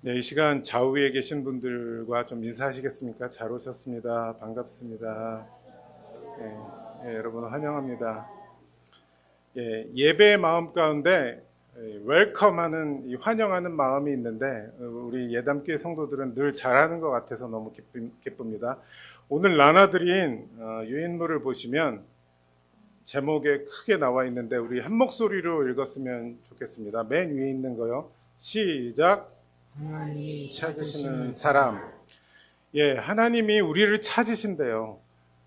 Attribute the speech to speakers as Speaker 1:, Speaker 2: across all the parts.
Speaker 1: 네, 이 시간 좌우에 계신 분들과 좀 인사하시겠습니까? 잘 오셨습니다. 반갑습니다. 네, 여러분 환영합니다. 예배의 마음 가운데 웰컴하는 이 환영하는 마음이 있는데 우리 예담교회 성도들은 늘 잘하는 것 같아서 너무 기쁩니다. 오늘 나눠드린 유인물을 보시면 제목에 크게 나와 있는데 우리 한 목소리로 읽었으면 좋겠습니다. 맨 위에 있는 거요. 시작.
Speaker 2: 하나님이
Speaker 1: 찾으시는 사람. 하나님이 우리를 찾으신대요.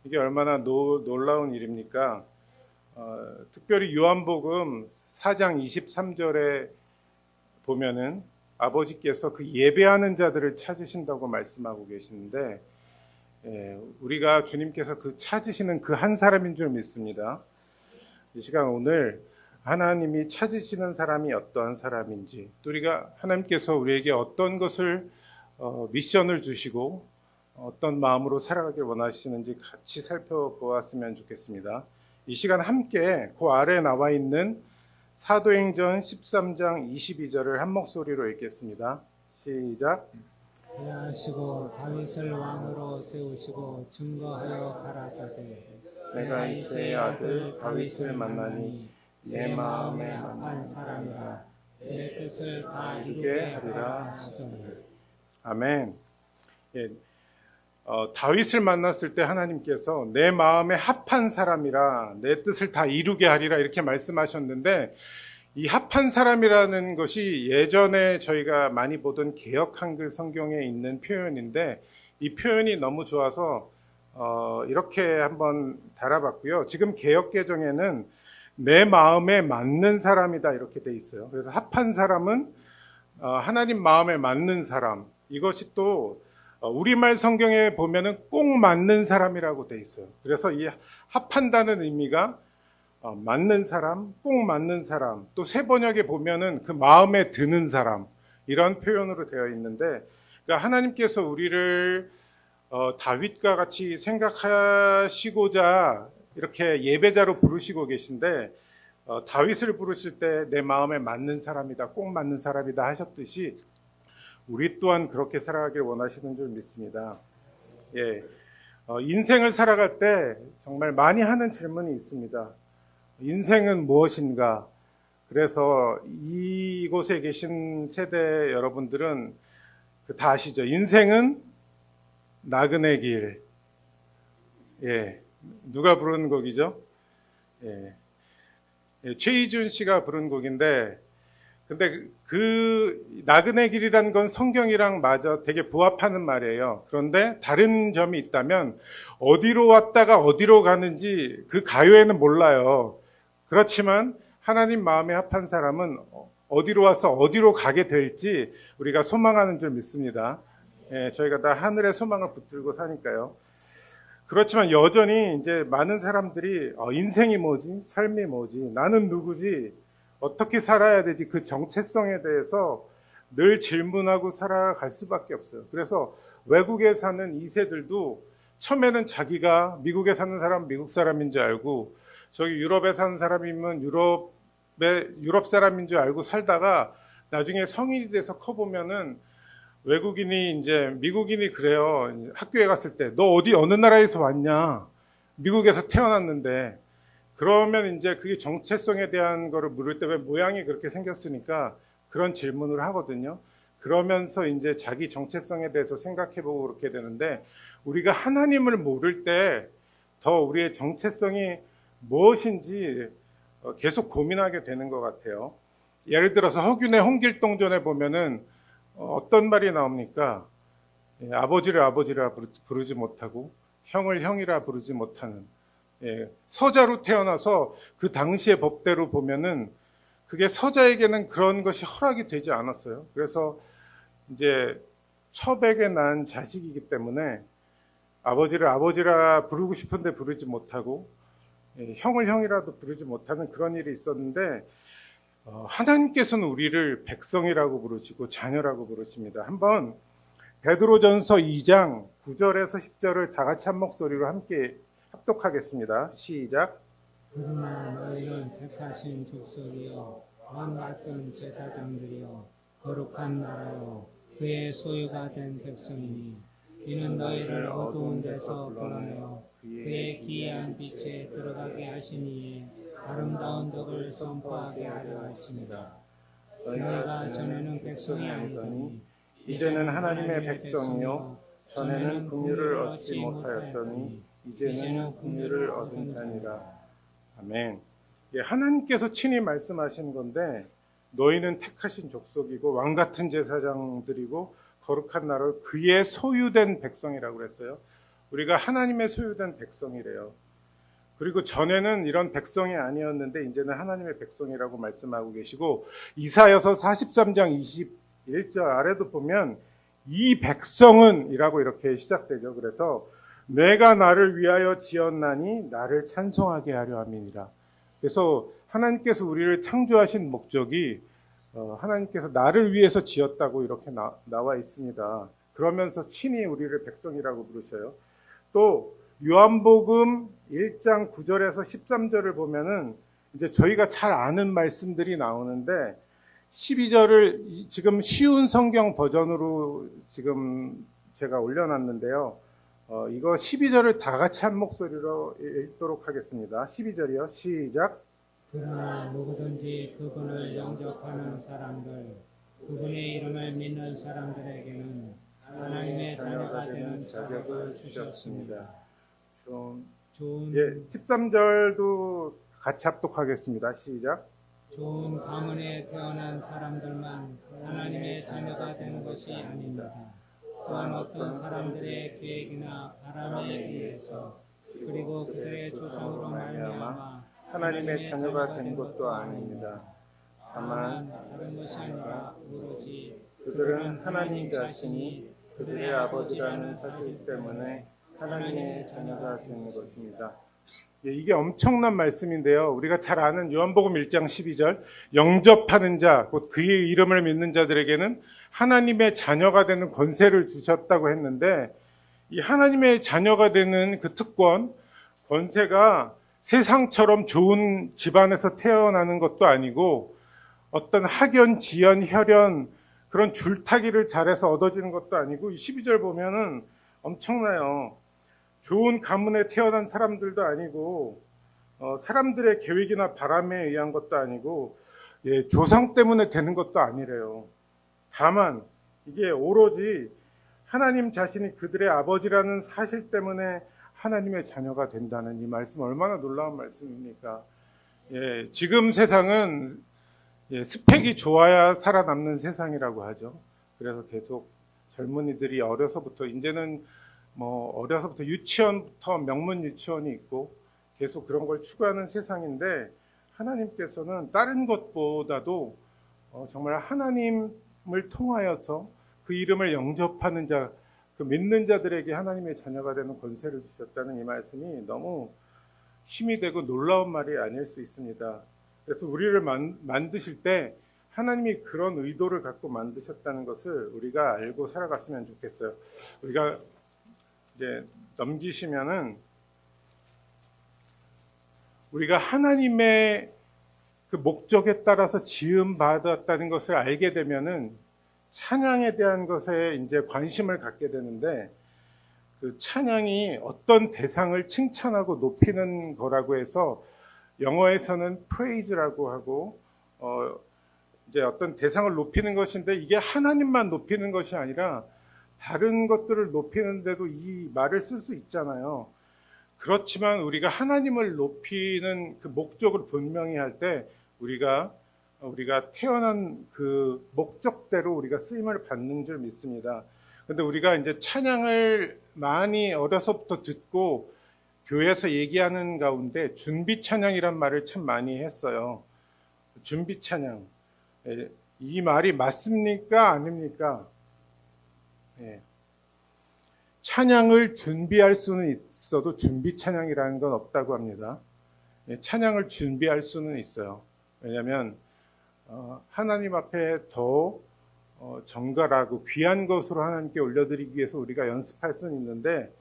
Speaker 1: 이게 얼마나 놀라운 일입니까? 특별히 요한복음 4장 23절에 보면은 아버지께서 그 예배하는 자들을 찾으신다고 말씀하고 계시는데, 우리가 주님께서 그 찾으시는 그 한 사람인 줄 믿습니다. 이 시간 오늘 하나님이 찾으시는 사람이 어떠한 사람인지, 또 우리가 하나님께서 우리에게 어떤 것을 미션을 주시고 어떤 마음으로 살아가길 원하시는지 같이 살펴보았으면 좋겠습니다. 이 시간 함께 그 아래에 나와 있는 사도행전 13장 22절을 한 목소리로 읽겠습니다. 시작.
Speaker 2: 하시고 다윗을 왕으로 세우시고 증거하여 가라사대
Speaker 1: 내가 이새의 아들 다윗을 만나니 내 마음에
Speaker 2: 합한 사람이라 내 뜻을 다
Speaker 1: 이루게
Speaker 2: 이루게
Speaker 1: 하리라
Speaker 2: 하라 하시니.
Speaker 1: 아멘. 다윗을 만났을 때 하나님께서 내 마음에 합한 사람이라 내 뜻을 다 이루게 하리라 이렇게 말씀하셨는데, 이 합한 사람이라는 것이 예전에 저희가 많이 보던 개역 한글 성경에 있는 표현인데, 이 표현이 너무 좋아서 이렇게 한번 달아봤고요. 지금 개역 개정에는 내 마음에 맞는 사람이다 이렇게 돼 있어요. 그래서 합한 사람은 하나님 마음에 맞는 사람. 이것이 또 우리말 성경에 보면은 꼭 맞는 사람이라고 돼 있어요. 그래서 이 합한다는 의미가 맞는 사람, 꼭 맞는 사람, 또 새 번역에 보면은 그 마음에 드는 사람, 이런 표현으로 되어 있는데, 그러니까 하나님께서 우리를 다윗과 같이 생각하시고자 이렇게 예배자로 부르시고 계신데, 다윗을 부르실 때 내 마음에 맞는 사람이다, 꼭 맞는 사람이다 하셨듯이 우리 또한 그렇게 살아가길 원하시는 줄 믿습니다. 인생을 살아갈 때 정말 많이 하는 질문이 있습니다. 인생은 무엇인가? 그래서 이곳에 계신 세대 여러분들은 다 아시죠? 인생은 나그네 길. 누가 부르는 곡이죠? 최희준 씨가 부른 곡인데, 근데 그 나그네 길이라는 건 성경이랑 맞아 되게 부합하는 말이에요. 그런데 다른 점이 있다면 어디로 왔다가 어디로 가는지 그 가요에는 몰라요. 그렇지만 하나님 마음에 합한 사람은 어디로 와서 어디로 가게 될지 우리가 소망하는 줄 믿습니다. 저희가 다 하늘의 소망을 붙들고 사니까요. 그렇지만 여전히 이제 많은 사람들이 인생이 뭐지? 삶이 뭐지? 나는 누구지? 어떻게 살아야 되지? 그 정체성에 대해서 늘 질문하고 살아갈 수밖에 없어요. 그래서 외국에 사는 2세들도 처음에는 자기가 미국에 사는 사람 미국 사람인 줄 알고, 저기 유럽에 사는 사람이면 유럽 사람인 줄 알고 살다가 나중에 성인이 돼서 커보면은 외국인이 이제 미국인이 그래요. 학교에 갔을 때 너 어느 나라에서 왔냐? 미국에서 태어났는데. 그러면 이제 그게 정체성에 대한 거를 물을 때 왜 모양이 그렇게 생겼으니까 그런 질문을 하거든요. 그러면서 이제 자기 정체성에 대해서 생각해보고 그렇게 되는데, 우리가 하나님을 모를 때 더 우리의 정체성이 무엇인지 계속 고민하게 되는 것 같아요. 예를 들어서 허균의 홍길동전에 보면은 어떤 말이 나옵니까? 아버지를 아버지라 부르지 못하고 형을 형이라 부르지 못하는, 서자로 태어나서 그 당시의 법대로 보면은 그게 서자에게는 그런 것이 허락이 되지 않았어요. 그래서 이제 처백에 난 자식이기 때문에 아버지를 아버지라 부르고 싶은데 부르지 못하고, 형을 형이라도 부르지 못하는 그런 일이 있었는데, 하나님께서는 우리를 백성이라고 부르시고 자녀라고 부르십니다. 한번 베드로전서 2장 9절에서 10절을 다 같이 한 목소리로 함께 합독하겠습니다. 시작.
Speaker 2: 그러나 너희는 택하신 족속이요 왕 같은 제사장들이요 거룩한 나라요 그의 소유가 된 백성이니 이는 너희를 어두운 데서 불러내어 그의 기이한 빛에 들어가게 하시니 아름다운 덕을 선포하게 하려 하십니다. 너희가 전에는 백성이 아니더니
Speaker 1: 이제는 하나님의 백성이요 전에는 긍휼을 얻지 못하였더니 이제는 긍휼을 얻은 자니라. 아멘. 예, 하나님께서 친히 말씀하신 건데 너희는 택하신 족속이고 왕 같은 제사장들이고 거룩한 나라 그의 소유된 백성이라고 그랬어요. 우리가 하나님의 소유된 백성이래요. 그리고 전에는 이런 백성이 아니었는데 이제는 하나님의 백성이라고 말씀하고 계시고 이사야서 43장 21절 아래도 보면 이 백성은 이라고 이렇게 시작되죠. 그래서 내가 나를 위하여 지었나니 나를 찬송하게 하려 함이니라. 그래서 하나님께서 우리를 창조하신 목적이 하나님께서 나를 위해서 지었다고 이렇게 나와 있습니다. 그러면서 친히 우리를 백성이라고 부르셔요. 또 요한복음 1장 9절에서 13절을 보면은 이제 저희가 잘 아는 말씀들이 나오는데 12절을 지금 쉬운 성경 버전으로 지금 제가 올려놨는데요. 이거 12절을 다 같이 한 목소리로 읽도록 하겠습니다. 12절이요. 시작.
Speaker 2: 그러나 누구든지 그분을 영접하는 사람들, 그분의 이름을 믿는 사람들에게는 하나님의 자녀가 되는 자격을 주셨습니다. 좋은
Speaker 1: 13절도 같이 합독하겠습니다. 시작.
Speaker 2: 좋은 가문에 태어난 사람들만 하나님의 자녀가 되는 것이 아닙니다. 또한 어떤 사람들의 계획이나 바람에 의해서 그리고 그들의 조상으로 말미암아
Speaker 1: 하나님의 자녀가 된 것도 아닙니다. 다만
Speaker 2: 다른 것이 아니라 오로지
Speaker 1: 그들은 하나님 자신이 그들의 아버지라는 사실 때문에 하나님의 자녀가 되는 것입니다. 이게 엄청난 말씀인데요. 우리가 잘 아는 요한복음 1장 12절 영접하는 자, 곧 그의 이름을 믿는 자들에게는 하나님의 자녀가 되는 권세를 주셨다고 했는데 이 하나님의 자녀가 되는 그 특권, 권세가 세상처럼 좋은 집안에서 태어나는 것도 아니고 어떤 학연, 지연, 혈연 그런 줄타기를 잘해서 얻어지는 것도 아니고 이 12절 보면은 엄청나요. 좋은 가문에 태어난 사람들도 아니고 사람들의 계획이나 바람에 의한 것도 아니고 조상 때문에 되는 것도 아니래요. 다만 이게 오로지 하나님 자신이 그들의 아버지라는 사실 때문에 하나님의 자녀가 된다는 이 말씀 얼마나 놀라운 말씀입니까? 지금 세상은 스펙이 좋아야 살아남는 세상이라고 하죠. 그래서 계속 젊은이들이 어려서부터 이제는 어려서부터 유치원부터 명문 유치원이 있고 계속 그런 걸 추구하는 세상인데 하나님께서는 다른 것보다도 정말 하나님을 통하여서 그 이름을 영접하는 자, 그 믿는 자들에게 하나님의 자녀가 되는 권세를 주셨다는 이 말씀이 너무 힘이 되고 놀라운 말이 아닐 수 있습니다. 그래서 우리를 만드실 때 하나님이 그런 의도를 갖고 만드셨다는 것을 우리가 알고 살아갔으면 좋겠어요. 우리가 이제 넘기시면은 우리가 하나님의 그 목적에 따라서 지음 받았다는 것을 알게 되면은 찬양에 대한 것에 이제 관심을 갖게 되는데 그 찬양이 어떤 대상을 칭찬하고 높이는 거라고 해서 영어에서는 praise라고 하고 이제 어떤 대상을 높이는 것인데 이게 하나님만 높이는 것이 아니라 다른 것들을 높이는데도 이 말을 쓸 수 있잖아요. 그렇지만 우리가 하나님을 높이는 그 목적을 분명히 할 때 우리가 태어난 그 목적대로 우리가 쓰임을 받는 줄 믿습니다. 그런데 우리가 이제 찬양을 많이 어려서부터 듣고 교회에서 얘기하는 가운데 준비 찬양이란 말을 참 많이 했어요. 준비 찬양. 이 말이 맞습니까? 아닙니까? 찬양을 준비할 수는 있어도 준비 찬양이라는 건 없다고 합니다. 찬양을 준비할 수는 있어요. 왜냐하면 하나님 앞에 더 정갈하고 귀한 것으로 하나님께 올려드리기 위해서 우리가 연습할 수는 있는데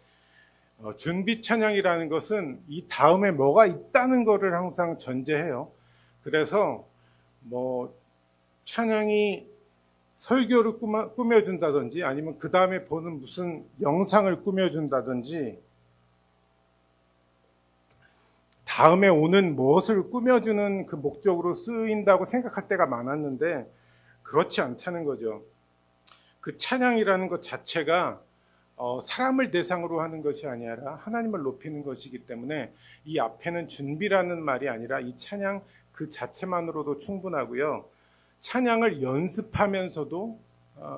Speaker 1: 준비 찬양이라는 것은 이 다음에 뭐가 있다는 것을 항상 전제해요. 그래서 찬양이 설교를 꾸며준다든지 아니면 그 다음에 보는 무슨 영상을 꾸며준다든지 다음에 오는 무엇을 꾸며주는 그 목적으로 쓰인다고 생각할 때가 많았는데 그렇지 않다는 거죠. 그 찬양이라는 것 자체가 사람을 대상으로 하는 것이 아니라 하나님을 높이는 것이기 때문에 이 앞에는 준비라는 말이 아니라 이 찬양 그 자체만으로도 충분하고요. 찬양을 연습하면서도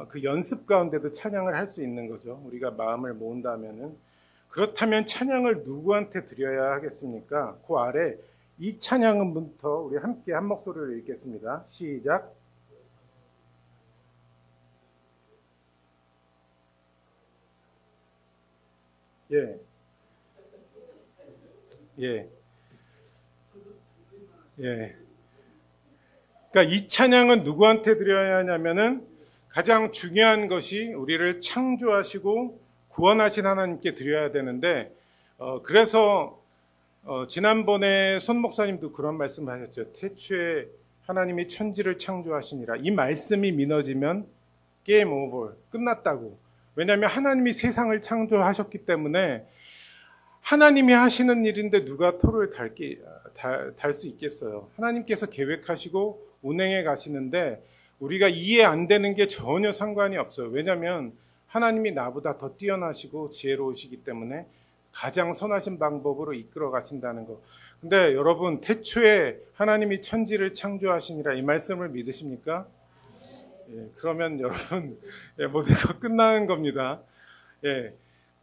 Speaker 1: 그 연습 가운데도 찬양을 할 수 있는 거죠. 우리가 마음을 모은다면은. 그렇다면 찬양을 누구한테 드려야 하겠습니까? 그 아래 이 찬양은부터 우리 함께 한 목소리로 읽겠습니다. 시작. 예. 예. 예. 그러니까 이 찬양은 누구한테 드려야 하냐면은 가장 중요한 것이 우리를 창조하시고 구원하신 하나님께 드려야 되는데 그래서 지난번에 손 목사님도 그런 말씀을 하셨죠. 태초에 하나님이 천지를 창조하시니라. 이 말씀이 미뤄지면 게임 오버, 끝났다고. 왜냐하면 하나님이 세상을 창조하셨기 때문에 하나님이 하시는 일인데 누가 토를 달 수 있겠어요. 하나님께서 계획하시고 운행해 가시는데 우리가 이해 안 되는 게 전혀 상관이 없어요. 왜냐하면 하나님이 나보다 더 뛰어나시고 지혜로우시기 때문에 가장 선하신 방법으로 이끌어 가신다는 거. 근데 여러분, 태초에 하나님이 천지를 창조하시니라 이 말씀을 믿으십니까? 예, 그러면 여러분 모두가 끝나는 겁니다. 예,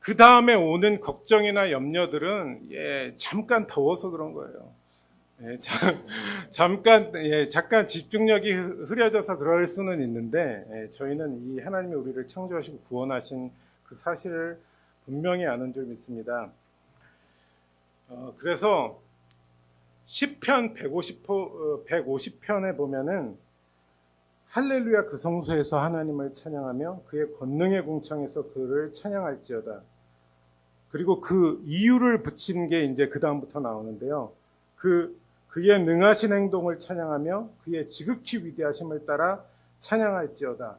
Speaker 1: 그 다음에 오는 걱정이나 염려들은 잠깐 더워서 그런 거예요. 예, 잠깐 집중력이 흐려져서 그럴 수는 있는데 저희는 이 하나님이 우리를 창조하시고 구원하신 그 사실을 분명히 아는 줄 믿습니다. 그래서 시편 150편에 보면은 할렐루야 그 성소에서 하나님을 찬양하며 그의 권능의 궁창에서 그를 찬양할지어다. 그리고 그 이유를 붙인 게 이제 그 다음부터 나오는데요. 그의 능하신 행동을 찬양하며 그의 지극히 위대하심을 따라 찬양할지어다.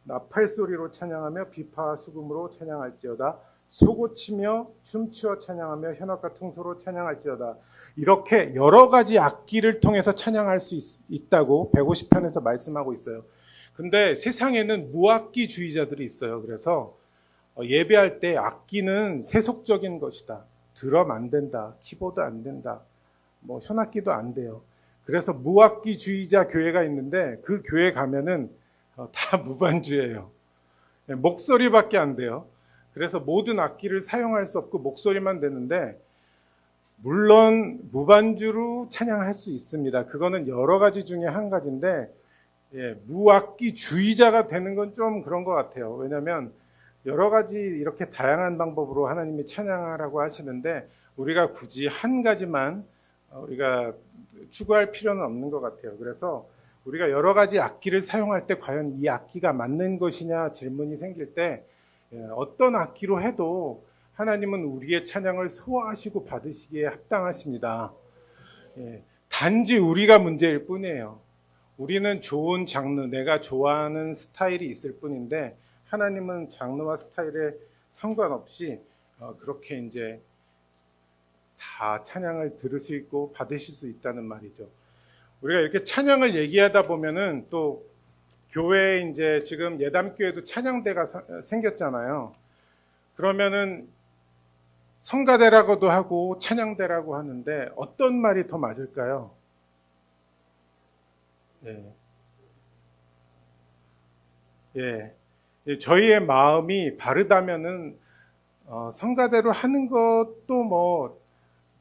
Speaker 1: 나팔 소리로 찬양하며 비파와 수금으로 찬양할지어다. 소고치며 춤추어 찬양하며 현악과 퉁소로 찬양할지어다. 이렇게 여러 가지 악기를 통해서 찬양할 수 있다고 150편에서 말씀하고 있어요. 근데 세상에는 무악기주의자들이 있어요. 그래서 예배할 때 악기는 세속적인 것이다. 드럼 안 된다. 키보드 안 된다. 뭐 현악기도 안 돼요. 그래서 무악기주의자 교회가 있는데 그 교회 가면은 다 무반주예요. 목소리밖에 안 돼요. 그래서 모든 악기를 사용할 수 없고 목소리만 되는데 물론 무반주로 찬양할 수 있습니다. 그거는 여러 가지 중에 한 가지인데 무악기주의자가 되는 건 좀 그런 것 같아요. 왜냐하면 여러 가지 이렇게 다양한 방법으로 하나님이 찬양하라고 하시는데 우리가 굳이 한 가지만 우리가 추구할 필요는 없는 것 같아요. 그래서 우리가 여러 가지 악기를 사용할 때 과연 이 악기가 맞는 것이냐 질문이 생길 때 어떤 악기로 해도 하나님은 우리의 찬양을 소화하시고 받으시기에 합당하십니다. 단지 우리가 문제일 뿐이에요. 우리는 좋은 장르, 내가 좋아하는 스타일이 있을 뿐인데 하나님은 장르와 스타일에 상관없이 그렇게 이제 다 찬양을 들으시고 받으실 수 있다는 말이죠. 우리가 이렇게 찬양을 얘기하다 보면은 또 교회에 이제 지금 예담교회도 찬양대가 생겼잖아요. 그러면은 성가대라고도 하고 찬양대라고 하는데 어떤 말이 더 맞을까요? 저희의 마음이 바르다면은 성가대로 하는 것도 뭐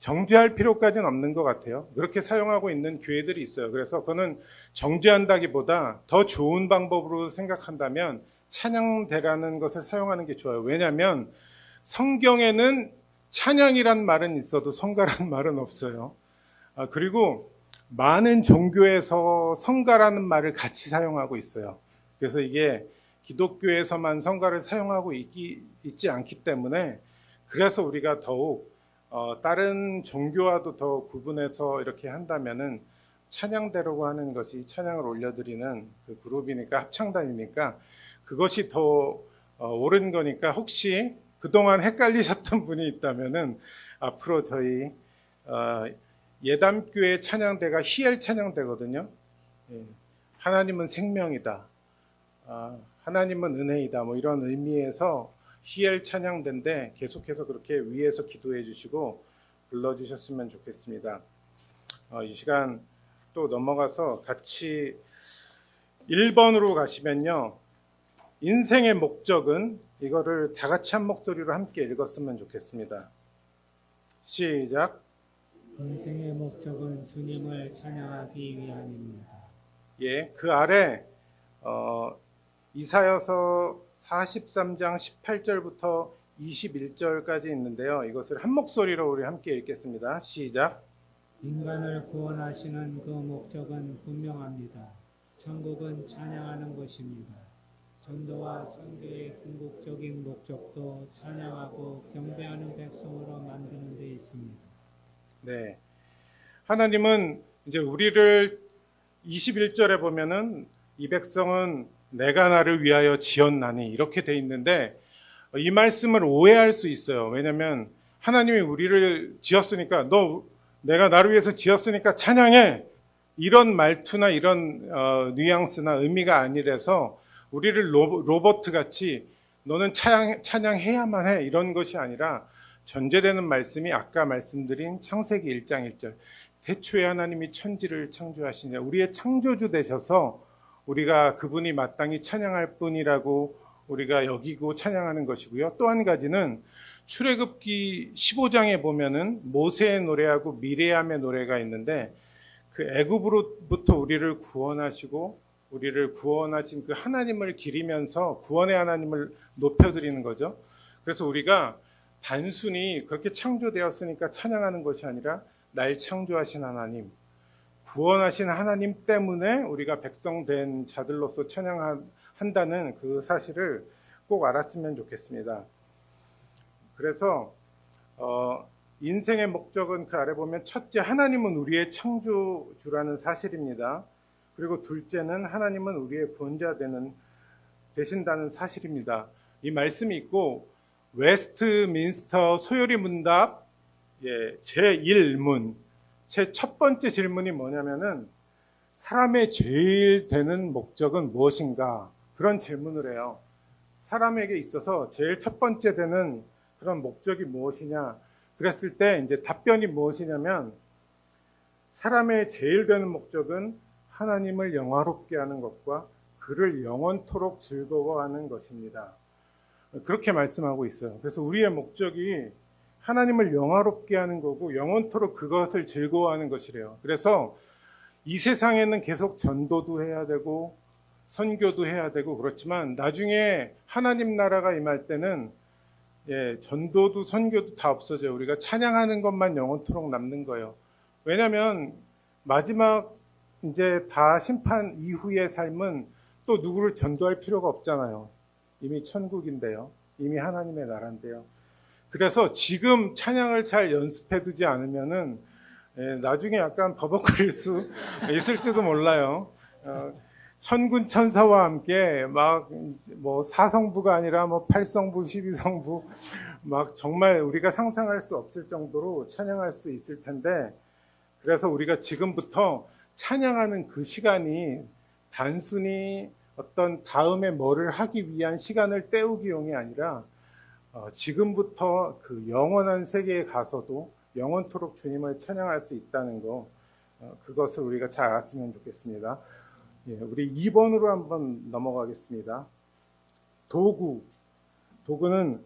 Speaker 1: 정죄할 필요까지는 없는 것 같아요. 그렇게 사용하고 있는 교회들이 있어요. 그래서 그거는 정죄한다기보다 더 좋은 방법으로 생각한다면 찬양대라는 것을 사용하는 게 좋아요. 왜냐하면 성경에는 찬양이란 말은 있어도 성가라는 말은 없어요. 그리고 많은 종교에서 성가라는 말을 같이 사용하고 있어요. 그래서 이게 기독교에서만 성가를 사용하고 있지 않기 때문에 그래서 우리가 더욱 다른 종교와도 더 구분해서 이렇게 한다면은 찬양대라고 하는 것이 찬양을 올려드리는 그 그룹이니까 합창단이니까 그것이 더 옳은 거니까 혹시 그동안 헷갈리셨던 분이 있다면은 앞으로 저희 예담교회 찬양대가 희엘 찬양대거든요. 예, 하나님은 생명이다. 하나님은 은혜이다. 뭐 이런 의미에서 희엘 찬양대인데 계속해서 그렇게 위에서 기도해 주시고 불러주셨으면 좋겠습니다. 이 시간 또 넘어가서 같이 1번으로 가시면요. 인생의 목적은 이거를 다 같이 한 목소리로 함께 읽었으면 좋겠습니다. 시작.
Speaker 2: 인생의 목적은 주님을 찬양하기 위함입니다.
Speaker 1: 예, 그 아래 이사야서 43장 18절부터 21절까지 있는데요. 이것을 한 목소리로 우리 함께 읽겠습니다. 시작.
Speaker 2: 인간을 구원하시는 그 목적은 분명합니다. 천국은 찬양하는 것입니다. 전도와 선교의 궁극적인 목적도 찬양하고 경배하는 백성으로 만드는 데 있습니다.
Speaker 1: 네. 하나님은 이제 우리를 21절에 보면은 이 백성은 내가 나를 위하여 지었나니 이렇게 돼 있는데 이 말씀을 오해할 수 있어요. 왜냐하면 하나님이 우리를 지었으니까 내가 나를 위해서 지었으니까 찬양해 이런 말투나 이런 뉘앙스나 의미가 아니라서 우리를 로봇 같이 너는 찬양해야만 해 이런 것이 아니라 전제되는 말씀이 아까 말씀드린 창세기 1장 1절 태초에 하나님이 천지를 창조하시냐 우리의 창조주 되셔서 우리가 그분이 마땅히 찬양할 뿐이라고 우리가 여기고 찬양하는 것이고요. 또 한 가지는 출애굽기 15장에 보면은 모세의 노래하고 미레암의 노래가 있는데 그 애굽으로부터 우리를 구원하시고 우리를 구원하신 그 하나님을 기리면서 구원의 하나님을 높여드리는 거죠. 그래서 우리가 단순히 그렇게 창조되었으니까 찬양하는 것이 아니라 날 창조하신 하나님, 구원하신 하나님 때문에 우리가 백성된 자들로서 찬양한다는 그 사실을 꼭 알았으면 좋겠습니다. 그래서 인생의 목적은 그 아래 보면 첫째, 하나님은 우리의 창조주라는 사실입니다. 그리고 둘째는 하나님은 우리의 구원자 되신다는 사실입니다. 이 말씀이 있고 웨스트민스터 소요리 문답 제1문 제 첫 번째 질문이 뭐냐면은 사람의 제일 되는 목적은 무엇인가? 그런 질문을 해요. 사람에게 있어서 제일 첫 번째 되는 그런 목적이 무엇이냐? 그랬을 때 이제 답변이 무엇이냐면 사람의 제일 되는 목적은 하나님을 영화롭게 하는 것과 그를 영원토록 즐거워하는 것입니다. 그렇게 말씀하고 있어요. 그래서 우리의 목적이 하나님을 영화롭게 하는 거고 영원토록 그것을 즐거워하는 것이래요. 그래서 이 세상에는 계속 전도도 해야 되고 선교도 해야 되고 그렇지만 나중에 하나님 나라가 임할 때는 전도도 선교도 다 없어져요. 우리가 찬양하는 것만 영원토록 남는 거예요. 왜냐하면 마지막 이제 다 심판 이후의 삶은 또 누구를 전도할 필요가 없잖아요. 이미 천국인데요. 이미 하나님의 나라인데요. 그래서 지금 찬양을 잘 연습해 두지 않으면은 나중에 약간 버벅거릴 수 있을지도 몰라요. 천군 천사와 함께 막 뭐 사성부가 아니라 뭐 8성부, 12성부 막 정말 우리가 상상할 수 없을 정도로 찬양할 수 있을 텐데 그래서 우리가 지금부터 찬양하는 그 시간이 단순히 어떤 다음에 뭐를 하기 위한 시간을 때우기용이 아니라 지금부터 그 영원한 세계에 가서도 영원토록 주님을 찬양할 수 있다는 거 그것을 우리가 잘 알았으면 좋겠습니다. 우리 2번으로 한번 넘어가겠습니다. 도구는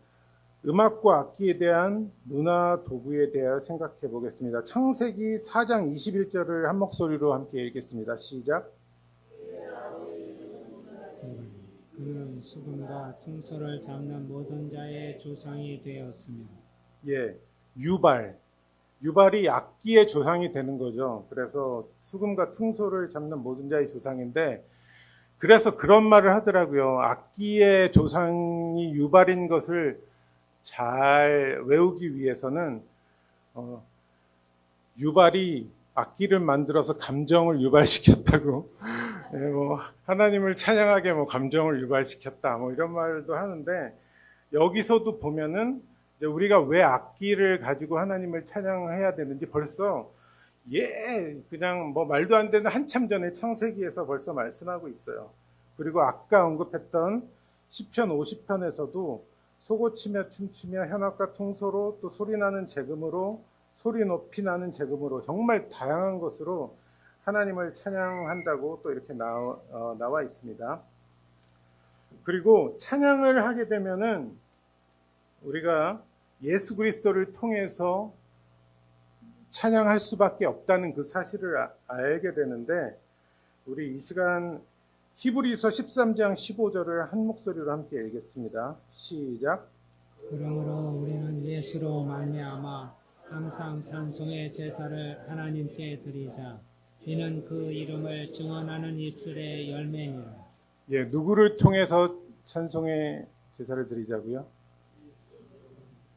Speaker 1: 음악과 악기에 대한 문화 도구에 대하여 생각해 보겠습니다. 창세기 4장 21절을 한 목소리로 함께 읽겠습니다. 시작.
Speaker 2: 그는 수금과 퉁소를 잡는 모든 자의 조상이 되었습니다.
Speaker 1: 유발이 악기의 조상이 되는 거죠. 그래서 수금과 퉁소를 잡는 모든 자의 조상인데 그래서 그런 말을 하더라고요. 악기의 조상이 유발인 것을 잘 외우기 위해서는 유발이 악기를 만들어서 감정을 유발시켰다고 예, 뭐 하나님을 찬양하게 뭐 감정을 유발시켰다 뭐 이런 말도 하는데 여기서도 보면은 이제 우리가 왜 악기를 가지고 하나님을 찬양해야 되는지 벌써 그냥 뭐 말도 안 되는 한참 전에 창세기에서 벌써 말씀하고 있어요. 그리고 아까 언급했던 시편 50편에서도 소고치며 춤추며 현악과 통소로 또 소리나는 재금으로 소리 높이 나는 재금으로 정말 다양한 것으로 하나님을 찬양한다고 또 이렇게 나와 있습니다. 그리고 찬양을 하게 되면은 우리가 예수 그리스도를 통해서 찬양할 수밖에 없다는 그 사실을 알게 되는데 우리 이 시간 히브리서 13장 15절을 한 목소리로 함께 읽겠습니다. 시작.
Speaker 2: 그러므로 우리는 예수로 말미암아 항상 찬송의 제사를 하나님께 드리자. 이는 그 이름을 증언하는 입술의 열매니라.
Speaker 1: 예, 누구를 통해서 찬송의 제사를 드리자고요?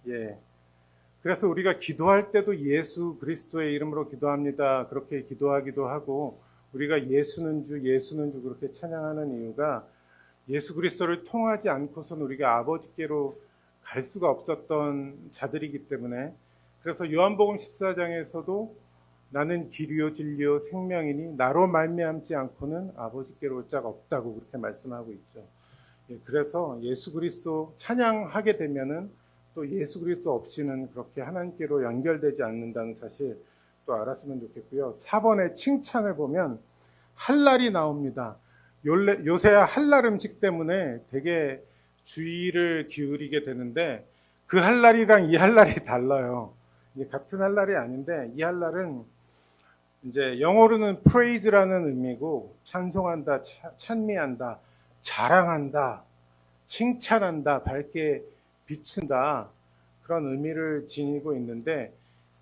Speaker 1: 예. 그래서 우리가 기도할 때도 예수 그리스도의 이름으로 기도합니다. 그렇게 기도하기도 하고 우리가 예수는 주 그렇게 찬양하는 이유가 예수 그리스도를 통하지 않고서는 우리가 아버지께로 갈 수가 없었던 자들이기 때문에 그래서 요한복음 14장에서도 나는 길이요 진리요 생명이니 나로 말미암지 않고는 아버지께로 올 자가 없다고 그렇게 말씀하고 있죠. 예, 그래서 예수 그리스도 찬양하게 되면은 또 예수 그리스도 없이는 그렇게 하나님께로 연결되지 않는다는 사실 또 알았으면 좋겠고요. 4번의 칭찬을 보면 할랄이 나옵니다. 요새 할랄 음식 때문에 되게 주의를 기울이게 되는데 그 할랄이랑 이 할랄이 달라요. 같은 할랄이 아닌데 이 할랄은 이제 영어로는 praise라는 의미고 찬송한다, 찬미한다, 자랑한다, 칭찬한다, 밝게 비친다 그런 의미를 지니고 있는데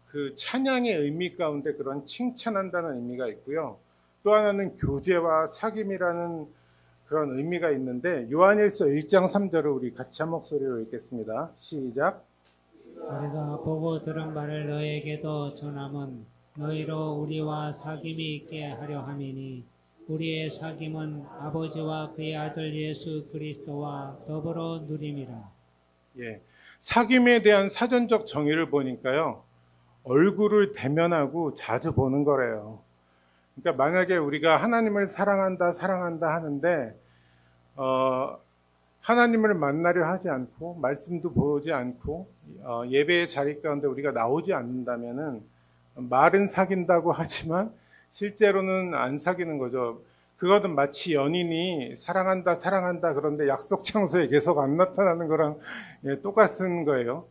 Speaker 1: 그 찬양의 의미 가운데 그런 칭찬한다는 의미가 있고요. 또 하나는 교제와 사귐이라는 그런 의미가 있는데 요한일서 1장 3절을 우리 같이 한 목소리로 읽겠습니다. 시작.
Speaker 2: 우리가 보고 들은 바를 너에게도 전함은 너희로 우리와 사귐이 있게 하려 함이니 우리의 사귐은 아버지와 그의 아들 예수 그리스도와 더불어 누림이라.
Speaker 1: 예, 사귐에 대한 사전적 정의를 보니까요. 얼굴을 대면하고 자주 보는 거래요. 그러니까 만약에 우리가 하나님을 사랑한다 하는데 하나님을 만나려 하지 않고 말씀도 보지 않고 예배의 자리 가운데 우리가 나오지 않는다면은 말은 사귄다고 하지만 실제로는 안 사귀는 거죠. 그거는 마치 연인이 사랑한다 그런데 약속 장소에 계속 안 나타나는 거랑 똑같은 거예요.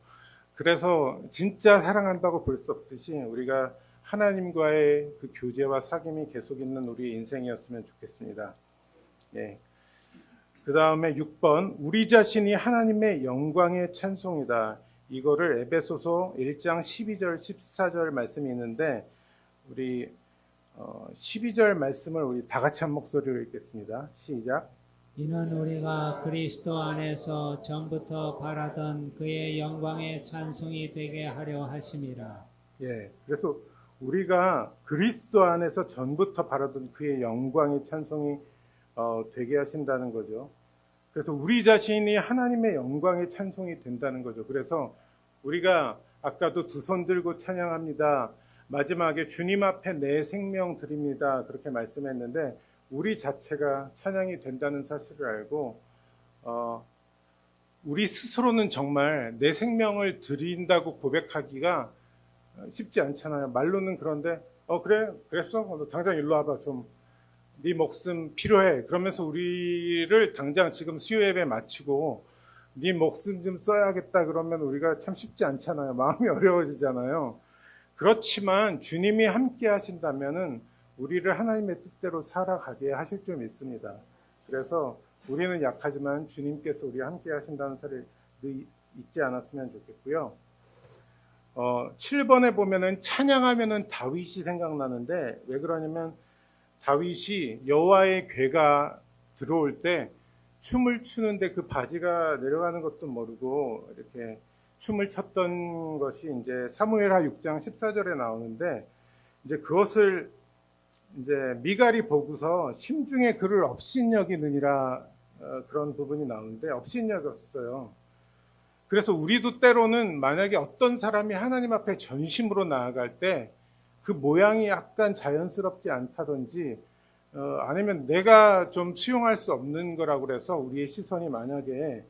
Speaker 1: 그래서 진짜 사랑한다고 볼 수 없듯이 우리가 하나님과의 그 교제와 사귐이 계속 있는 우리 인생이었으면 좋겠습니다. 예. 그 다음에 6번 우리 자신이 하나님의 영광의 찬송이다. 이거를 에베소서 1장 12절 14절 말씀이 있는데 우리 12절 말씀을 우리 다 같이 한 목소리로 읽겠습니다. 시작.
Speaker 2: 이는 우리가 그리스도 안에서 전부터 바라던 그의 영광의 찬송이 되게 하려 하심이라.
Speaker 1: 예. 그래서 우리가 그리스도 안에서 전부터 바라던 그의 영광의 찬송이 되게 하신다는 거죠. 그래서 우리 자신이 하나님의 영광의 찬송이 된다는 거죠. 그래서 우리가 아까도 두 손 들고 찬양합니다. 마지막에 주님 앞에 내 생명 드립니다. 그렇게 말씀했는데 우리 자체가 찬양이 된다는 사실을 알고 우리 스스로는 정말 내 생명을 드린다고 고백하기가 쉽지 않잖아요. 말로는 그런데 그래? 그랬어? 너 당장 일로 와봐. 좀 네 목숨 필요해. 그러면서 우리를 당장 지금 수요 예배 마치고 네 목숨 좀 써야겠다 그러면 우리가 참 쉽지 않잖아요. 마음이 어려워지잖아요. 그렇지만 주님이 함께 하신다면은 우리를 하나님의 뜻대로 살아가게 하실 줄 믿습니다. 그래서 우리는 약하지만 주님께서 우리와 함께 하신다는 사실을 잊지 않았으면 좋겠고요. 7번에 보면은 찬양하면은 다윗이 생각나는데 왜 그러냐면 다윗이 여호와의 괴가 들어올 때 춤을 추는데 그 바지가 내려가는 것도 모르고 이렇게 춤을 췄던 것이 이제 사무엘하 6장 14절에 나오는데 이제 그것을 이제 미갈이 보고서 심중에 그를 업신여기느니라 그런 부분이 나오는데 업신여겼어요. 그래서 우리도 때로는 만약에 어떤 사람이 하나님 앞에 전심으로 나아갈 때 그 모양이 약간 자연스럽지 않다든지 아니면 내가 좀 수용할 수 없는 거라고 그래서 우리의 시선이 만약에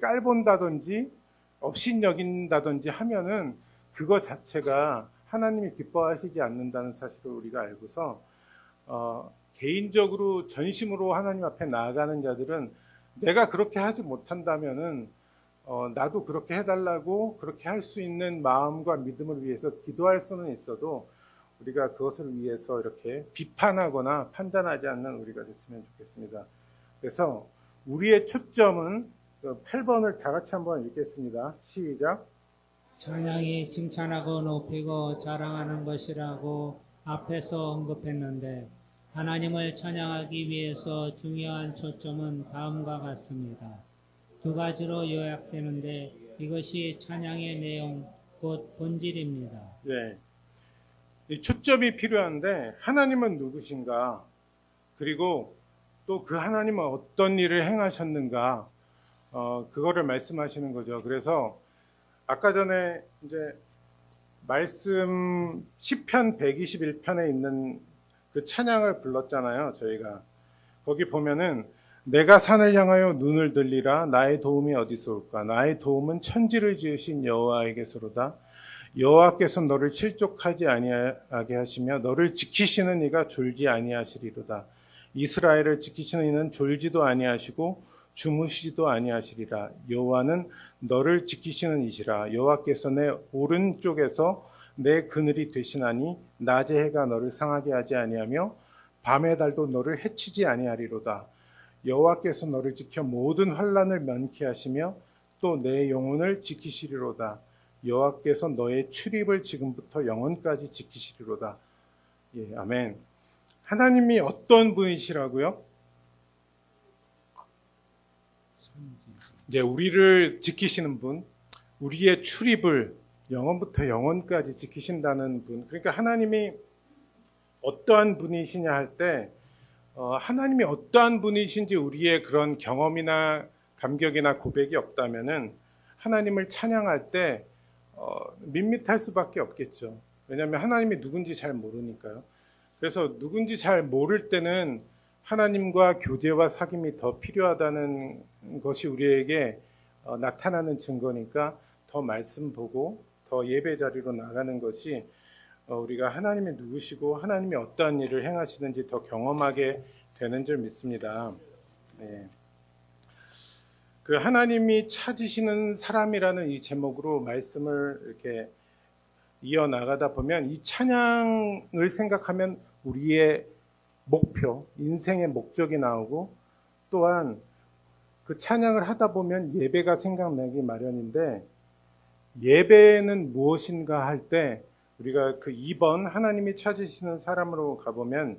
Speaker 1: 깔본다든지 업신여긴다든지 하면은 그거 자체가 하나님이 기뻐하시지 않는다는 사실을 우리가 알고서 개인적으로 전심으로 하나님 앞에 나아가는 자들은 내가 그렇게 하지 못한다면은 나도 그렇게 해달라고 그렇게 할 수 있는 마음과 믿음을 위해서 기도할 수는 있어도 우리가 그것을 위해서 이렇게 비판하거나 판단하지 않는 우리가 됐으면 좋겠습니다. 그래서 우리의 초점은 8번을 다 같이 한번 읽겠습니다. 시작.
Speaker 2: 찬양이 칭찬하고 높이고 자랑하는 것이라고 앞에서 언급했는데 하나님을 찬양하기 위해서 중요한 초점은 다음과 같습니다. 두 가지로 요약되는데 이것이 찬양의 내용, 곧 본질입니다.
Speaker 1: 네. 이 초점이 필요한데 하나님은 누구신가? 그리고 또 그 하나님은 어떤 일을 행하셨는가? 그거를 말씀하시는 거죠. 그래서 아까 전에 이제 말씀 시편 121편에 있는 그 찬양을 불렀잖아요. 저희가 거기 보면은 내가 산을 향하여 눈을 들리라 나의 도움이 어디서 올까? 나의 도움은 천지를 지으신 여호와에게서로다. 여호와께서 너를 실족하지 아니하게 하시며 너를 지키시는 이가 졸지 아니하시리로다. 이스라엘을 지키시는 이는 졸지도 아니하시고 주무시지도 아니하시리라. 여호와는 너를 지키시는 이시라. 여호와께서 내 오른쪽에서 내 그늘이 되시나니 낮의 해가 너를 상하게 하지 아니하며 밤의 달도 너를 해치지 아니하리로다. 여호와께서 너를 지켜 모든 환난을 면케하시며 또 내 영혼을 지키시리로다. 여호와께서 너의 출입을 지금부터 영원까지 지키시리로다. 예, 아멘. 하나님이 어떤 분이시라고요? 예, 우리를 지키시는 분, 우리의 출입을 영원부터 영원까지 지키신다는 분. 그러니까 하나님이 어떠한 분이시냐 할 때 하나님이 어떠한 분이신지 우리의 그런 경험이나 감격이나 고백이 없다면은 하나님을 찬양할 때 밋밋할 수밖에 없겠죠. 왜냐하면 하나님이 누군지 잘 모르니까요. 그래서 누군지 잘 모를 때는 하나님과 교제와 사귐이 더 필요하다는 것이 우리에게 나타나는 증거니까 더 말씀 보고 더 예배 자리로 나가는 것이 우리가 하나님이 누구시고 하나님이 어떠한 일을 행하시는지 더 경험하게 되는 줄 믿습니다. 네. 그 하나님이 찾으시는 사람이라는 이 제목으로 말씀을 이렇게 이어나가다 보면 이 찬양을 생각하면 우리의 목표, 인생의 목적이 나오고 또한 그 찬양을 하다 보면 예배가 생각나기 마련인데 예배는 무엇인가 할 때 우리가 그 2번 하나님이 찾으시는 사람으로 가보면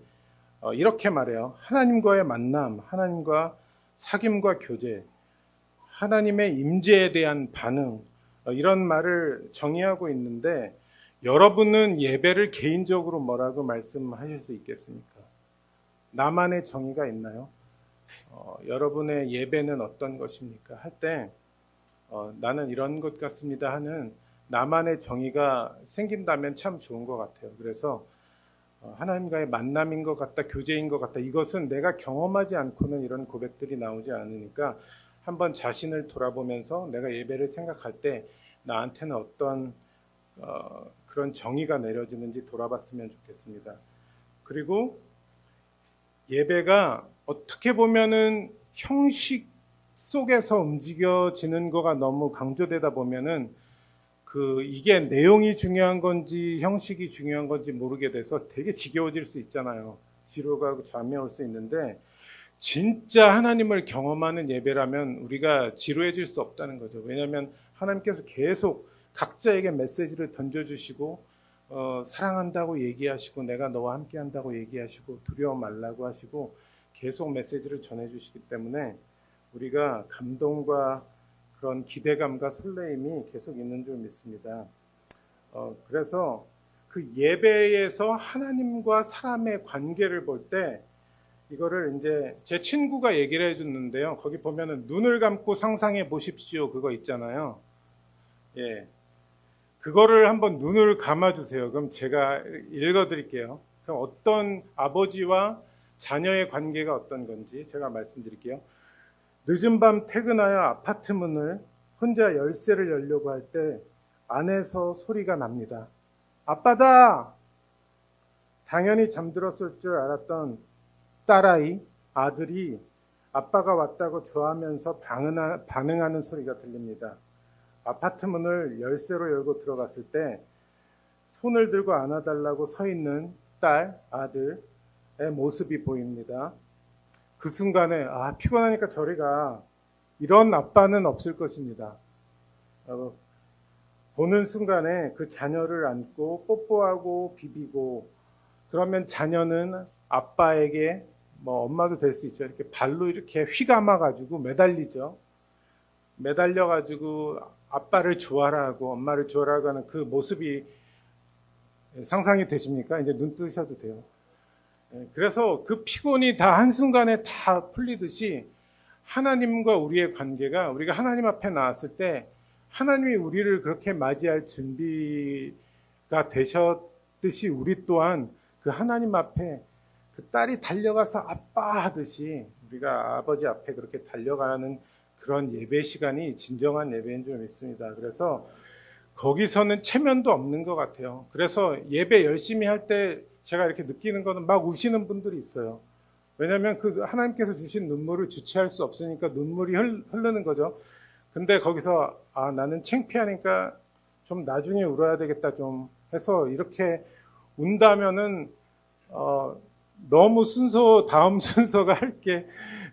Speaker 1: 이렇게 말해요. 하나님과의 만남, 하나님과 사귐과 교제, 하나님의 임재에 대한 반응 이런 말을 정의하고 있는데 여러분은 예배를 개인적으로 뭐라고 말씀하실 수 있겠습니까? 나만의 정의가 있나요? 여러분의 예배는 어떤 것입니까? 할 때 나는 이런 것 같습니다 하는 나만의 정의가 생긴다면 참 좋은 것 같아요. 그래서 하나님과의 만남인 것 같다, 교제인 것 같다. 이것은 내가 경험하지 않고는 이런 고백들이 나오지 않으니까 한번 자신을 돌아보면서 내가 예배를 생각할 때 나한테는 어떤 그런 정의가 내려지는지 돌아봤으면 좋겠습니다. 그리고 예배가 어떻게 보면은 형식 속에서 움직여지는 거가 너무 강조되다 보면은 이게 내용이 중요한 건지 형식이 중요한 건지 모르게 돼서 되게 지겨워질 수 있잖아요. 지루하고 잠이 올 수 있는데 진짜 하나님을 경험하는 예배라면 우리가 지루해질 수 없다는 거죠. 왜냐하면 하나님께서 계속 각자에게 메시지를 던져주시고 사랑한다고 얘기하시고 내가 너와 함께한다고 얘기하시고 두려워 말라고 하시고 계속 메시지를 전해주시기 때문에 우리가 감동과 그런 기대감과 설레임이 계속 있는 줄 믿습니다. 그래서 그 예배에서 하나님과 사람의 관계를 볼 때 이거를 이제 제 친구가 얘기를 해줬는데요. 거기 보면은 눈을 감고 상상해 보십시오. 그거 있잖아요. 예. 그거를 한번 눈을 감아 주세요. 그럼 제가 읽어 드릴게요. 그럼 어떤 아버지와 자녀의 관계가 어떤 건지 제가 말씀드릴게요. 늦은 밤 퇴근하여 아파트 문을 혼자 열쇠를 열려고 할 때 안에서 소리가 납니다. 아빠다! 당연히 잠들었을 줄 알았던 딸아이, 아들이 아빠가 왔다고 좋아하면서 반응하는 소리가 들립니다. 아파트 문을 열쇠로 열고 들어갔을 때 손을 들고 안아달라고 서 있는 딸, 아들의 모습이 보입니다. 그 순간에 피곤하니까 저리 가. 이런 아빠는 없을 것입니다. 보는 순간에 그 자녀를 안고 뽀뽀하고 비비고 그러면 자녀는 아빠에게 엄마도 될 수 있죠. 이렇게 발로 이렇게 휘감아가지고 매달리죠. 매달려가지고 아빠를 좋아라고 엄마를 좋아라고 하는 그 모습이 상상이 되십니까? 이제 눈 뜨셔도 돼요. 그래서 그 피곤이 다 한순간에 다 풀리듯이 하나님과 우리의 관계가 우리가 하나님 앞에 나왔을 때 하나님이 우리를 그렇게 맞이할 준비가 되셨듯이 우리 또한 그 하나님 앞에 그 딸이 달려가서 아빠 하듯이 우리가 아버지 앞에 그렇게 달려가는 그런 예배 시간이 진정한 예배인 줄 믿습니다. 그래서 거기서는 체면도 없는 것 같아요. 그래서 예배 열심히 할 때 제가 이렇게 느끼는 거는 막 우시는 분들이 있어요. 왜냐하면 그 하나님께서 주신 눈물을 주체할 수 없으니까 눈물이 흐르는 거죠. 근데 거기서 나는 창피하니까 좀 나중에 울어야 되겠다 좀 해서 이렇게 운다면은 너무 다음 순서가 할 게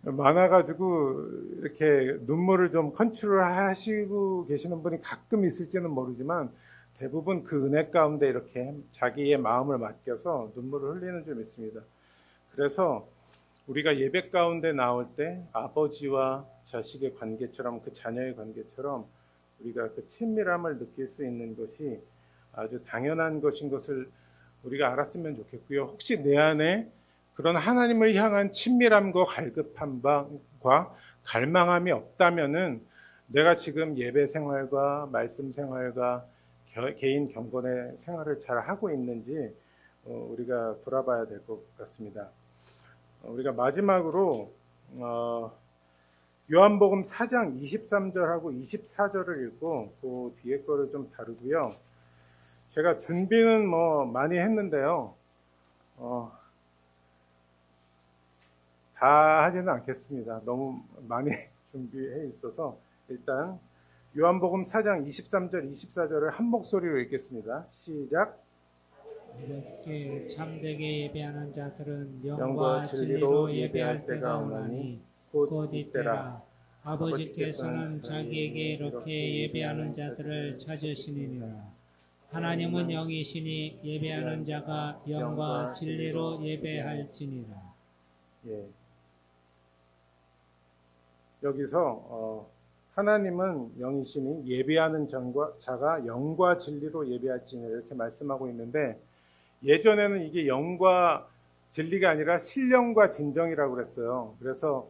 Speaker 1: 많아가지고 이렇게 눈물을 좀 컨트롤 하시고 계시는 분이 가끔 있을지는 모르지만 대부분 그 은혜 가운데 이렇게 자기의 마음을 맡겨서 눈물을 흘리는 줄 믿습니다. 그래서 우리가 예배 가운데 나올 때 아버지와 자식의 관계처럼 그 자녀의 관계처럼 우리가 그 친밀함을 느낄 수 있는 것이 아주 당연한 것인 것을 우리가 알았으면 좋겠고요. 혹시 내 안에 그런 하나님을 향한 친밀함과 갈급함과 갈망함이 없다면은 내가 지금 예배 생활과 말씀 생활과 개인 경건의 생활을 잘 하고 있는지 우리가 돌아봐야 될 것 같습니다. 우리가 마지막으로 요한복음 4장 23절하고 24절을 읽고 그 뒤에 거를 좀 다루고요. 제가 준비는 많이 했는데요. 다 하지는 않겠습니다. 너무 많이 준비해 있어서 일단 요한복음 4장 23절 24절을 한 목소리로 읽겠습니다. 시작.
Speaker 2: 이렇게 참되게 예배하는 자들은
Speaker 1: 영과
Speaker 2: 영과
Speaker 1: 진리로
Speaker 2: 진리로 예배할 때가 오나니 곧 이때라.
Speaker 1: 이때라.
Speaker 2: 아버지께서는 자기에게 이렇게 예배하는 자들을 찾으시니라. 하나님은 영이시니 예배하는 자가 영과 진리로 예배할지니라.
Speaker 1: 예. 여기서 하나님은 영이시니 예배하는 자가 영과 진리로 예배할지니라 이렇게 말씀하고 있는데 예전에는 이게 영과 진리가 아니라 신령과 진정이라고 그랬어요. 그래서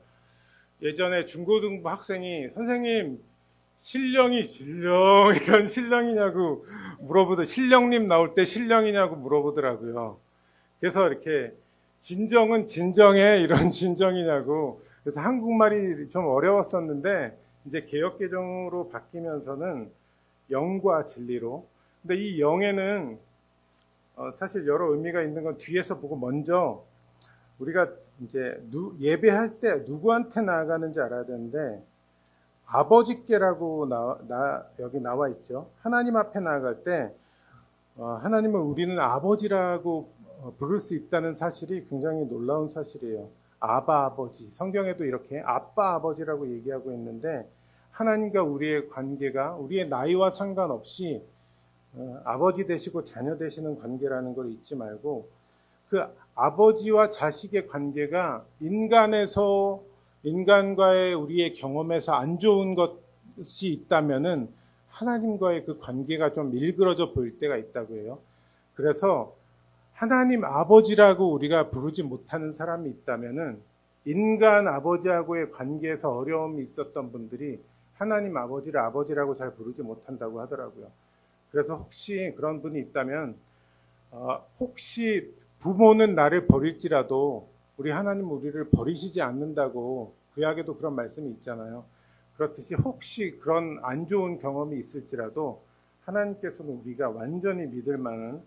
Speaker 1: 예전에 중고등부 학생이 선생님 신령이 진령 이런 신령이냐고 신령님 나올 때 신령이냐고 물어보더라고요. 그래서 이렇게 진정은 진정해 이런 진정이냐고 그래서 한국말이 좀 어려웠었는데 이제 개역개정으로 바뀌면서는 영과 진리로 근데 이 영에는 사실 여러 의미가 있는 건 뒤에서 보고 먼저 우리가 이제 예배할 때 누구한테 나아가는지 알아야 되는데 아버지께라고 여기 나와 있죠. 하나님 앞에 나아갈 때 하나님을 우리는 아버지라고 부를 수 있다는 사실이 굉장히 놀라운 사실이에요. 아바 아버지 성경에도 이렇게 아빠 아버지라고 얘기하고 있는데 하나님과 우리의 관계가 우리의 나이와 상관없이 아버지 되시고 자녀 되시는 관계라는 걸 잊지 말고 그 아버지와 자식의 관계가 인간과의 우리의 경험에서 안 좋은 것이 있다면은 하나님과의 그 관계가 좀 일그러져 보일 때가 있다고 해요. 그래서 하나님 아버지라고 우리가 부르지 못하는 사람이 있다면은 인간 아버지하고의 관계에서 어려움이 있었던 분들이 하나님 아버지를 아버지라고 잘 부르지 못한다고 하더라고요. 그래서 혹시 그런 분이 있다면 혹시 부모는 나를 버릴지라도 우리 하나님 우리를 버리시지 않는다고 구약에도 그런 말씀이 있잖아요. 그렇듯이 혹시 그런 안 좋은 경험이 있을지라도 하나님께서는 우리가 완전히 믿을 만한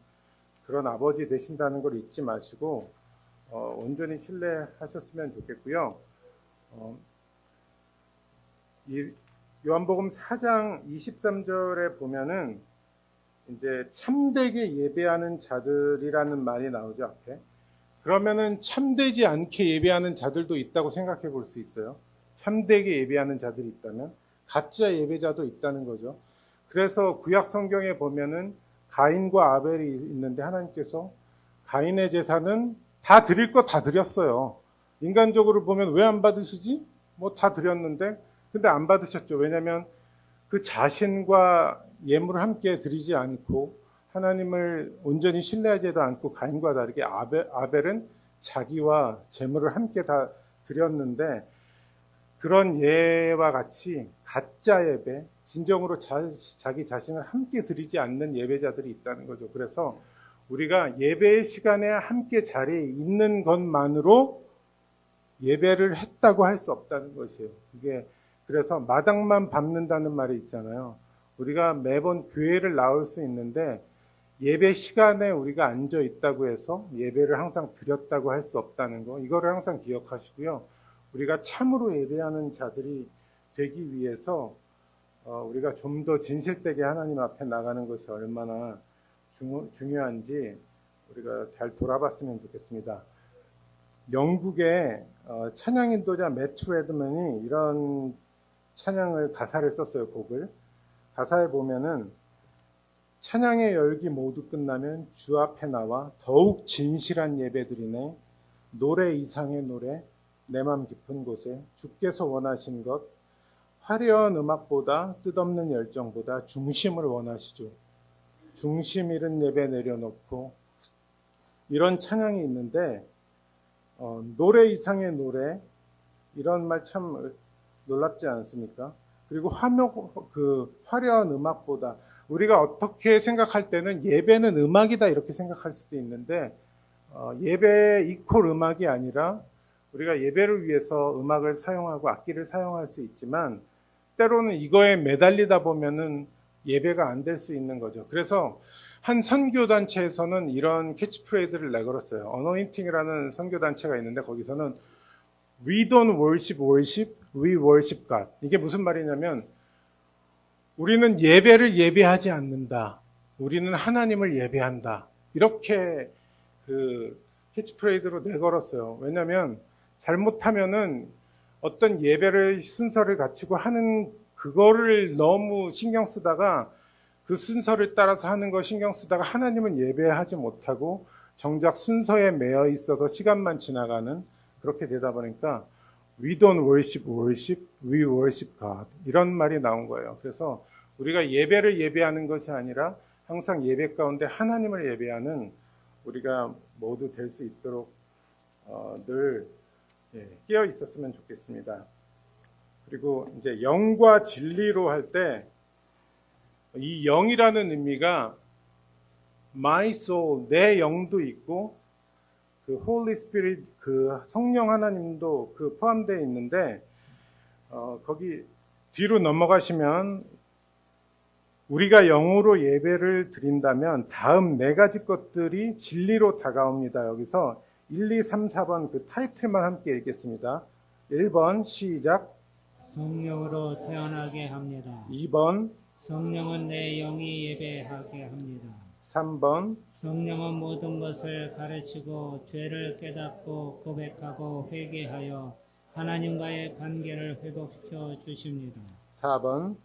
Speaker 1: 그런 아버지 되신다는 걸 잊지 마시고 온전히 신뢰하셨으면 좋겠고요. 이 요한복음 4장 23절에 보면은 이제 참되게 예배하는 자들이라는 말이 나오죠, 앞에. 그러면은 참되지 않게 예배하는 자들도 있다고 생각해 볼 수 있어요. 참되게 예배하는 자들이 있다면 가짜 예배자도 있다는 거죠. 그래서 구약 성경에 보면은 가인과 아벨이 있는데 하나님께서 가인의 제사는 다 드릴 거 다 드렸어요. 인간적으로 보면 왜 안 받으시지? 뭐 다 드렸는데 근데 안 받으셨죠. 왜냐하면 그 자신과 예물을 함께 드리지 않고 하나님을 온전히 신뢰하지도 않고 가인과 다르게 아벨은 자기와 재물을 함께 다 드렸는데 그런 예와 같이 가짜 예배, 진정으로 자기 자신을 함께 드리지 않는 예배자들이 있다는 거죠. 그래서 우리가 예배의 시간에 함께 자리에 있는 것만으로 예배를 했다고 할 수 없다는 것이에요. 이게 그래서 마당만 밟는다는 말이 있잖아요. 우리가 매번 교회를 나올 수 있는데 예배 시간에 우리가 앉아 있다고 해서 예배를 항상 드렸다고 할 수 없다는 거, 이거를 항상 기억하시고요. 우리가 참으로 예배하는 자들이 되기 위해서 우리가 좀 더 진실되게 하나님 앞에 나가는 것이 얼마나 중요한지 우리가 잘 돌아봤으면 좋겠습니다. 영국의 찬양 인도자 매튜 레드맨이 이런 찬양을 가사를 썼어요. 곡을. 가사에 보면은 찬양의 열기 모두 끝나면 주 앞에 나와 더욱 진실한 예배드리네. 노래 이상의 노래 내 맘 깊은 곳에 주께서 원하신 것 화려한 음악보다 뜻없는 열정보다 중심을 원하시죠. 중심 잃은 예배 내려놓고 이런 찬양이 있는데 노래 이상의 노래 이런 말 참 놀랍지 않습니까? 그리고 화려한 음악보다 우리가 어떻게 생각할 때는 예배는 음악이다 이렇게 생각할 수도 있는데 예배 이퀄 음악이 아니라 우리가 예배를 위해서 음악을 사용하고 악기를 사용할 수 있지만 때로는 이거에 매달리다 보면은 예배가 안 될 수 있는 거죠. 그래서 한 선교단체에서는 이런 캐치프레이즈를 내걸었어요. 어노인팅이라는 선교단체가 있는데 거기서는 We don't worship worship, we worship God. 이게 무슨 말이냐면 우리는 예배를 예배하지 않는다. 우리는 하나님을 예배한다. 이렇게 그 캐치프레이즈로 내걸었어요. 왜냐하면 잘못하면은 어떤 예배를 순서를 갖추고 하는 그거를 너무 신경 쓰다가 그 순서를 따라서 하는 거 신경 쓰다가 하나님은 예배하지 못하고 정작 순서에 매여 있어서 시간만 지나가는 그렇게 되다 보니까 We don't worship worship, we worship God 이런 말이 나온 거예요. 그래서 우리가 예배를 예배하는 것이 아니라 항상 예배 가운데 하나님을 예배하는 우리가 모두 될 수 있도록 늘 깨어 있었으면 좋겠습니다. 그리고 이제 영과 진리로 할 때 이 영이라는 의미가 my soul, 내 영도 있고 그 Holy Spirit, 그 성령 하나님도 그 포함되어 있는데 거기 뒤로 넘어가시면 우리가 영으로 예배를 드린다면 다음 네 가지 것들이 진리로 다가옵니다. 여기서 1, 2, 3, 4번 그 타이틀만 함께 읽겠습니다. 1번 시작.
Speaker 2: 성령으로 태어나게 합니다.
Speaker 1: 2번
Speaker 2: 성령은 내 영이 예배하게 합니다.
Speaker 1: 3번
Speaker 2: 성령은 모든 것을 가르치고 죄를 깨닫고 고백하고 회개하여 하나님과의 관계를 회복시켜 주십니다.
Speaker 1: 4번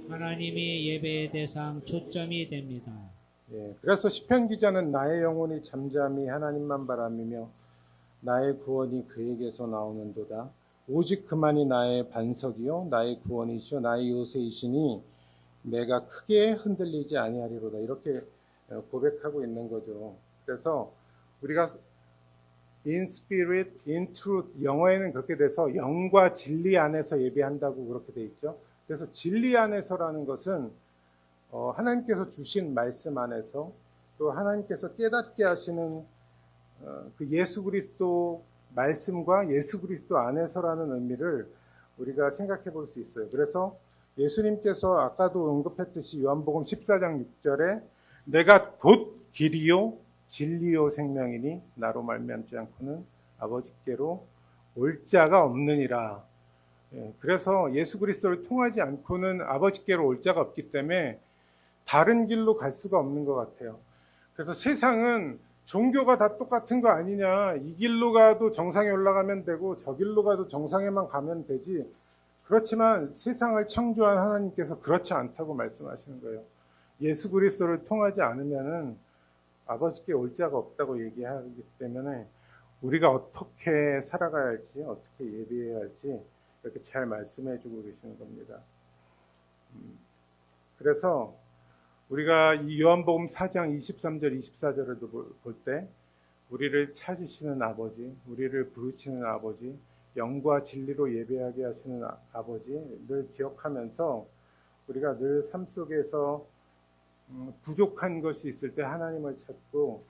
Speaker 2: 하나님이 예배의 대상 초점이 됩니다.
Speaker 1: 그래서 시편 기자는 나의 영혼이 잠잠히 하나님만 바라미며 나의 구원이 그에게서 나오는도다. 오직 그만이 나의 반석이요 나의 구원이시요 나의 요새이시니 내가 크게 흔들리지 아니하리로다. 이렇게 고백하고 있는 거죠. 그래서 우리가 in spirit, in truth, 영어에는 그렇게 돼서 영과 진리 안에서 예배한다고 그렇게 돼 있죠. 그래서 진리 안에서라는 것은 하나님께서 주신 말씀 안에서 또 하나님께서 깨닫게 하시는 그 예수 그리스도 말씀과 예수 그리스도 안에서라는 의미를 우리가 생각해 볼 수 있어요. 그래서 예수님께서 아까도 언급했듯이 요한복음 14장 6절에 내가 곧 길이요 진리요 생명이니 나로 말미암지 않고는 아버지께로 올 자가 없느니라. 그래서 예수 그리스도를 통하지 않고는 아버지께로 올 자가 없기 때문에 다른 길로 갈 수가 없는 것 같아요. 그래서 세상은 종교가 다 똑같은 거 아니냐, 이 길로 가도 정상에 올라가면 되고 저 길로 가도 정상에만 가면 되지. 그렇지만 세상을 창조한 하나님께서 그렇지 않다고 말씀하시는 거예요. 예수 그리스도를 통하지 않으면은 아버지께 올 자가 없다고 얘기하기 때문에 우리가 어떻게 살아가야 할지, 어떻게 예배해야 할지 이렇게 잘 말씀해 주고 계시는 겁니다. 그래서 우리가 이 요한복음 4장 23절, 24절을 볼 때 우리를 찾으시는 아버지, 우리를 부르시는 아버지, 영과 진리로 예배하게 하시는 아버지를 기억하면서 우리가 늘 삶 속에서 부족한 것이 있을 때 하나님을 찾고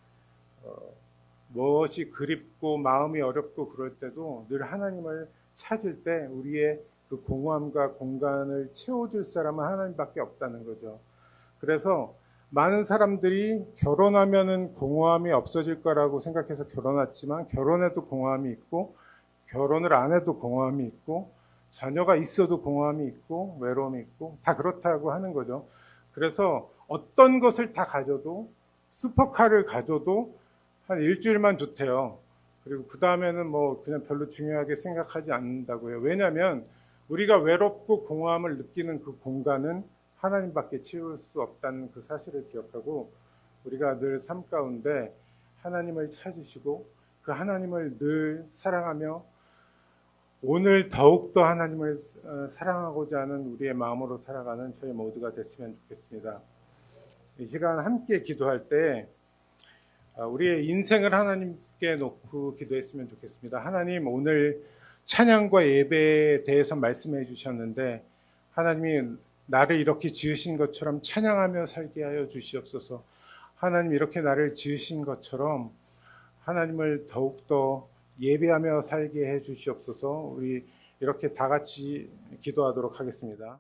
Speaker 1: 무엇이 그립고 마음이 어렵고 그럴 때도 늘 하나님을 찾을 때 우리의 그 공허함과 공간을 채워줄 사람은 하나님밖에 없다는 거죠. 그래서 많은 사람들이 결혼하면은 공허함이 없어질 거라고 생각해서 결혼했지만 결혼해도 공허함이 있고 결혼을 안 해도 공허함이 있고 자녀가 있어도 공허함이 있고 외로움이 있고 다 그렇다고 하는 거죠. 그래서 어떤 것을 다 가져도 슈퍼카를 가져도 한 일주일만 좋대요. 그리고 그 다음에는 뭐 그냥 별로 중요하게 생각하지 않는다고요. 왜냐하면 우리가 외롭고 공허함을 느끼는 그 공간은 하나님밖에 채울 수 없다는 그 사실을 기억하고 우리가 늘 삶 가운데 하나님을 찾으시고 그 하나님을 늘 사랑하며 오늘 더욱더 하나님을 사랑하고자 하는 우리의 마음으로 살아가는 저희 모두가 됐으면 좋겠습니다. 이 시간 함께 기도할 때 우리의 인생을 하나님께 놓고 기도했으면 좋겠습니다. 하나님, 오늘 찬양과 예배에 대해서 말씀해 주셨는데 하나님이 나를 이렇게 지으신 것처럼 찬양하며 살게 하여 주시옵소서. 하나님, 이렇게 나를 지으신 것처럼 하나님을 더욱더 예배하며 살게 해 주시옵소서. 우리 이렇게 다 같이 기도하도록 하겠습니다.